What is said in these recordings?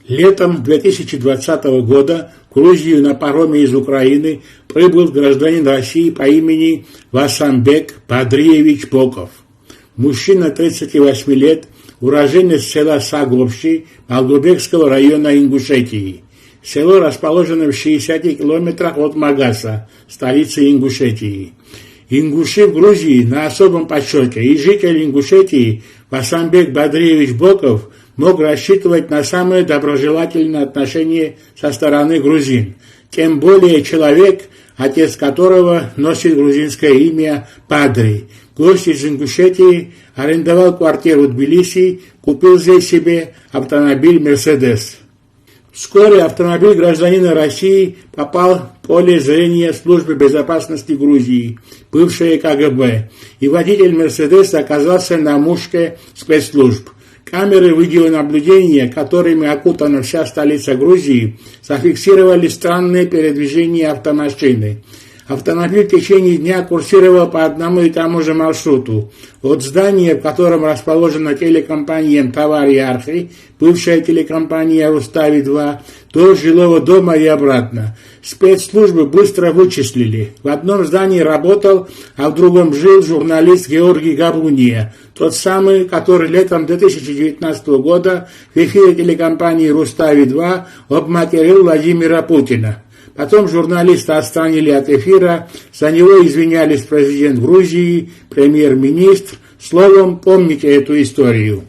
Летом 2020 года в Грузию на пароме из Украины прибыл гражданин России по имени Васамбек Бадриевич Боков. Мужчина 38 лет, уроженец села Саговщи Малгобекского района Ингушетии. Село расположено в 60 километрах от Магаса, столицы Ингушетии. Ингуши в Грузии на особом почете, и житель Ингушетии Васамбек Бадриевич Боков мог рассчитывать на самое доброжелательное отношение со стороны грузин, тем более человек, отец которого носит грузинское имя Бадри. Гость из Ингушетии арендовал квартиру в Тбилиси, купил здесь себе автомобиль «Мерседес». Вскоре автомобиль гражданина России попал в поле зрения службы безопасности Грузии, бывшей КГБ, и водитель «Мерседеса» оказался на мушке спецслужб. Камеры видеонаблюдения, которыми окутана вся столица Грузии, зафиксировали странные передвижения автомашины. Автомобиль в течение дня курсировал по одному и тому же маршруту. От здания, в котором расположена телекомпания «Товары Архи», бывшая телекомпания «Рустави-2», до жилого дома и обратно. Спецслужбы быстро вычислили. В одном здании работал, а в другом жил журналист Георгий Габуния, тот самый, который летом 2019 года в эфире телекомпании «Рустави-2» обматерил Владимира Путина. Потом журналиста отстранили от эфира, за него извинялись президент Грузии, премьер-министр. Словом, помните эту историю.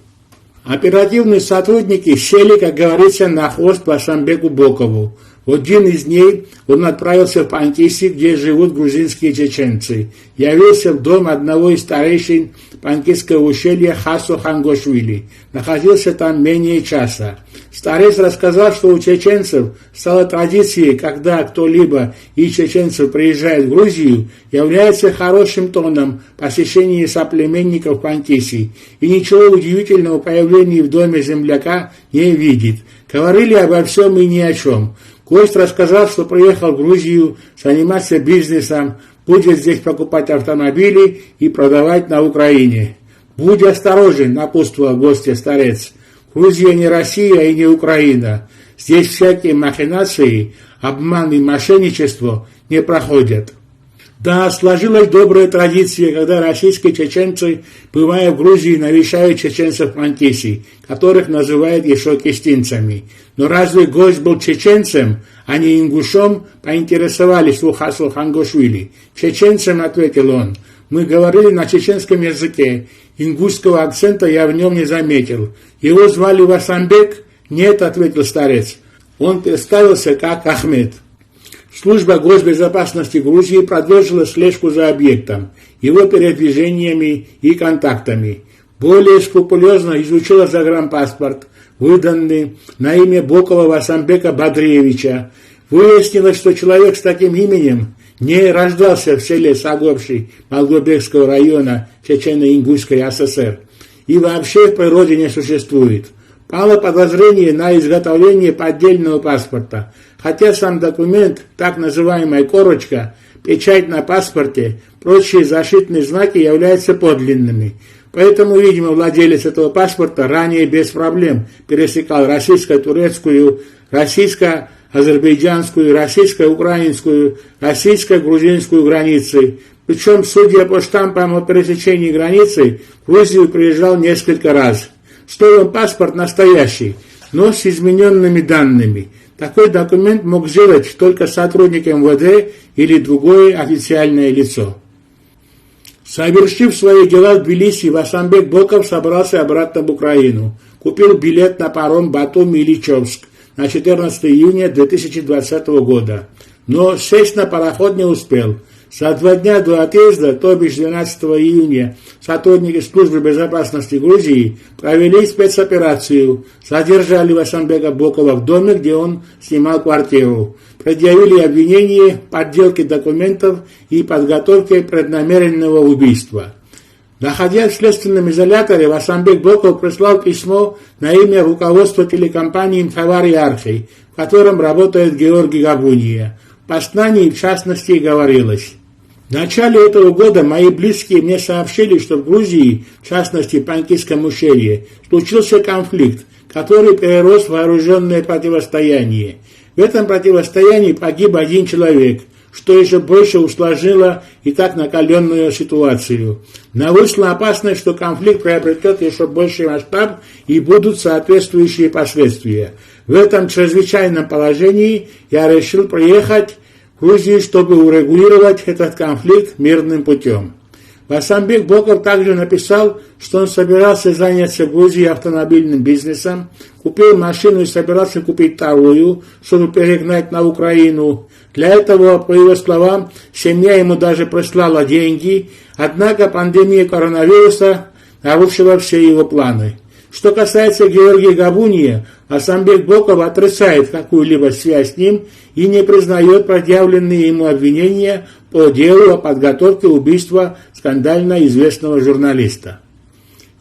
Оперативные сотрудники сели, как говорится, на хвост Васамбеку Бокову. В один из дней он отправился в Пантиси, где живут грузинские чеченцы. Явился в дом одного из старейшин Пантисского ущелья Хасо Хангошвили. Находился там менее часа. Старец рассказал, что у чеченцев стала традицией, когда кто-либо из чеченцев приезжает в Грузию, является хорошим тоном посещение соплеменников Пантиси, и ничего удивительного появления в доме земляка не видит. Говорили обо всем и ни о чем. Гость рассказал, что приехал в Грузию заниматься бизнесом, будет здесь покупать автомобили и продавать на Украине. «Будь осторожен», — напутствовал гостя старец. «Грузия не Россия и не Украина. Здесь всякие махинации, обман и мошенничество не проходят». Да, сложилась добрая традиция, когда российские чеченцы, бывая в Грузии, навещают чеченцев Пантиси, которых называют еще кистинцами. Но разве гость был чеченцем, а не ингушом, поинтересовались у Хасо Хангошвили. «Чеченцем», — ответил он. «Мы говорили на чеченском языке. Ингушского акцента я в нем не заметил. Его звали Васамбек?» «Нет», — ответил старец. Он представился как Ахмед. Служба госбезопасности Грузии продолжила слежку за объектом, его передвижениями и контактами. Более скрупулезно изучила загранпаспорт, выданный на имя Бокова Васамбека Бадриевича. Выяснилось, что человек с таким именем не рождался в селе Саговщи Малгобекского района Чечено-Ингушской ССР и вообще в природе не существует. Пало подозрение на изготовление поддельного паспорта, хотя сам документ, так называемая корочка, печать на паспорте, прочие защитные знаки являются подлинными. Поэтому, видимо, владелец этого паспорта ранее без проблем пересекал российско-турецкую, российско-азербайджанскую, российско-украинскую, российско-грузинскую границы. Причем, судя по штампам о пересечении границы, в Грузию приезжал несколько раз. Словом, паспорт настоящий, но с измененными данными. Такой документ мог сделать только сотрудник МВД или другое официальное лицо. Совершив свои дела в Тбилиси, Васамбек Боков собрался обратно в Украину. Купил билет на паром Батуми-Ильичевск на 14 июня 2020 года. Но сесть на пароход не успел. За 2 дня до отъезда, то бишь 12 июня, сотрудники службы безопасности Грузии провели спецоперацию, задержали Васамбека Бокова в доме, где он снимал квартиру, предъявили обвинение в подделке документов и подготовке преднамеренного убийства. Находясь в следственном изоляторе, Васамбек Боков прислал письмо на имя руководства телекомпании «Товары Архи», в котором работает Георгий Габуния. В послании, в частности, говорилось: в начале этого года мои близкие мне сообщили, что в Грузии, в частности в Пантийском ущелье, случился конфликт, который перерос в вооруженное противостояние. В этом противостоянии погиб один человек, что еще больше усложнило и так накаленную ситуацию. Нависла опасность, что конфликт приобретет еще больший масштаб и будут соответствующие последствия. В этом чрезвычайном положении я решил приехать в Грузию, чтобы урегулировать этот конфликт мирным путем. Васамбек Боков также написал, что он собирался заняться в Грузии автомобильным бизнесом, купил машину и собирался купить вторую, чтобы перегнать на Украину. Для этого, по его словам, семья ему даже прислала деньги, однако пандемия коронавируса нарушила все его планы. Что касается Георгия Габуния, Васамбек Боков отрицает какую-либо связь с ним и не признает предъявленные ему обвинения по делу о подготовке убийства скандально известного журналиста.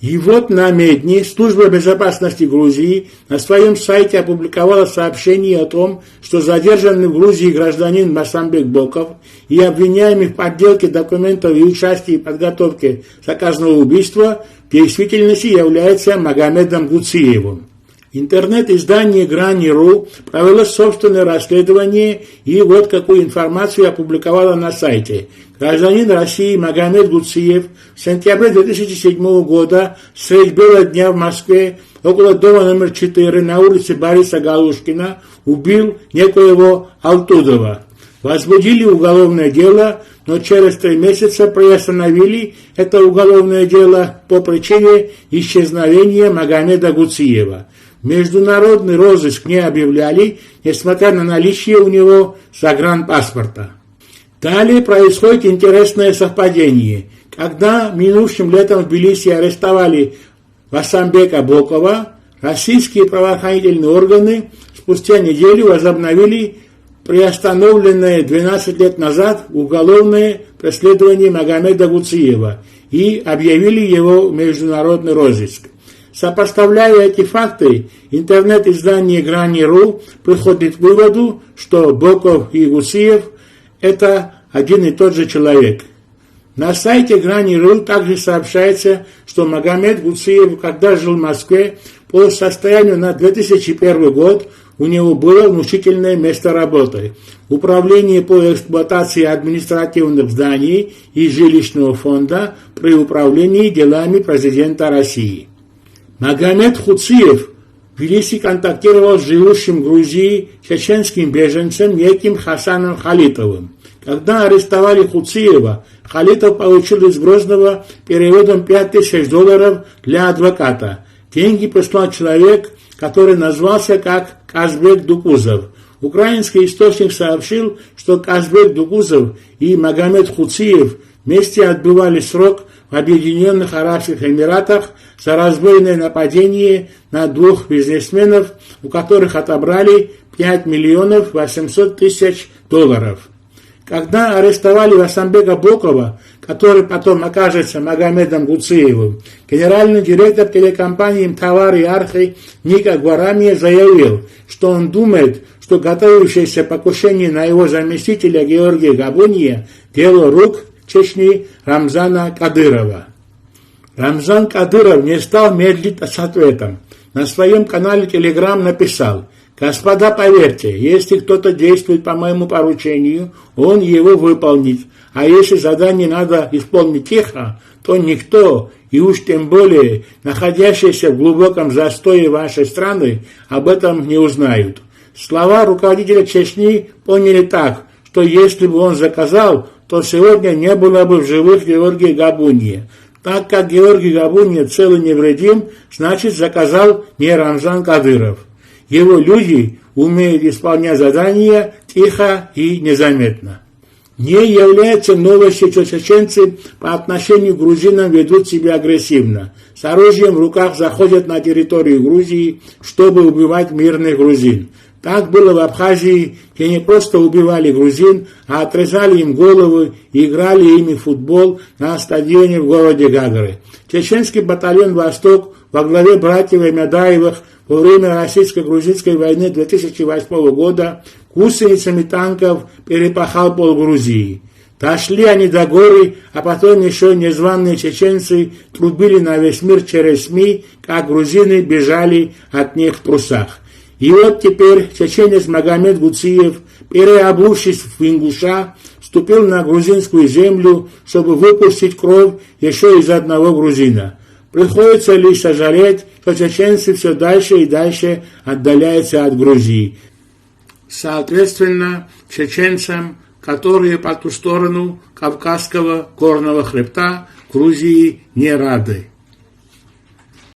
И вот на Медне Служба безопасности Грузии на своем сайте опубликовала сообщение о том, что задержанный в Грузии гражданин Васамбек Боков и обвиняемый в подделке документов и участии в подготовке заказного убийства в действительности является Магомедом Гуциевым. Интернет-издание Грани.ру провело собственное расследование и вот какую информацию опубликовало на сайте. Гражданин России Магомед Гуциев в сентябре 2007 года средь бела дня в Москве около дома номер 4 на улице Бориса Галушкина убил некоего Алтудова. Возбудили уголовное дело, но через 3 месяца приостановили это уголовное дело по причине исчезновения Магомеда Гуциева. Международный розыск не объявляли, несмотря на наличие у него загранпаспорта. Далее происходит интересное совпадение. Когда минувшим летом в Тбилиси арестовали Васамбека Бокова, российские правоохранительные органы спустя неделю возобновили приостановленное 12 лет назад уголовное преследование Магомеда Гуциева и объявили его в международный розыск. Сопоставляя эти факты, интернет-издание Грани.ру приходит к выводу, что Боков и Гуциев – это один и тот же человек. На сайте Грани.ру также сообщается, что Магомед Гуциев, когда жил в Москве, по состоянию на 2001 год у него было внушительное место работы – Управление по эксплуатации административных зданий и жилищного фонда при управлении делами президента России. Магомед Гуциев в Тбилиси контактировал с живущим в Грузии чеченским беженцем неким Хасаном Халитовым. Когда арестовали Гуциева, Халитов получил из Грозного переводом $5000 для адвоката. Деньги прислал человек, который назвался как Казбек Дукузов. Украинский источник сообщил, что Казбек Дукузов и Магомед Гуциев вместе отбывали срок в Объединенных Арабских Эмиратах за разбойное нападение на 2 бизнесменов, у которых отобрали $5 800 000. Когда арестовали Васамбека Бокова, который потом окажется Магомедом Гуциевым, генеральный директор телекомпании «Товары и Архи» Ника Гварамия заявил, что он думает, что готовящееся покушение на его заместителя Георгия Габуния – дело рук Чечни Рамзана Кадырова. Рамзан Кадыров не стал медлить с ответом. На своем канале Telegram написал: «Господа, поверьте, если кто-то действует по моему поручению, он его выполнит. А если задание надо исполнить тихо, то никто, и уж тем более находящиеся в глубоком застое вашей страны, об этом не узнают». Слова руководителя Чечни поняли так, что если бы он заказал, то сегодня не было бы в живых Георгия Габуния. Так как Георгий Габуния цел и невредим, значит заказал не Рамзан Кадыров. Его люди умеют исполнять задания тихо и незаметно. Не является новостью, что чеченцы по отношению к грузинам ведут себя агрессивно. С оружием в руках заходят на территорию Грузии, чтобы убивать мирных грузин. Так было в Абхазии, где не просто убивали грузин, а отрезали им головы и играли ими в футбол на стадионе в городе Гагры. Чеченский батальон «Восток» во главе братьев Эмедаевых во время российско-грузинской войны 2008 года гусеницами танков перепахал пол Грузии. Дошли они до горы, а потом еще незваные чеченцы трубили на весь мир через СМИ, как грузины бежали от них в трусах. И вот теперь чеченец Магомед Гуциев, переобувшись в ингуша, вступил на грузинскую землю, чтобы выпустить кровь еще из одного грузина. Приходится лишь сожалеть, что чеченцы все дальше и дальше отдаляются от Грузии. Соответственно, чеченцам, которые по ту сторону Кавказского горного хребта, Грузии не рады.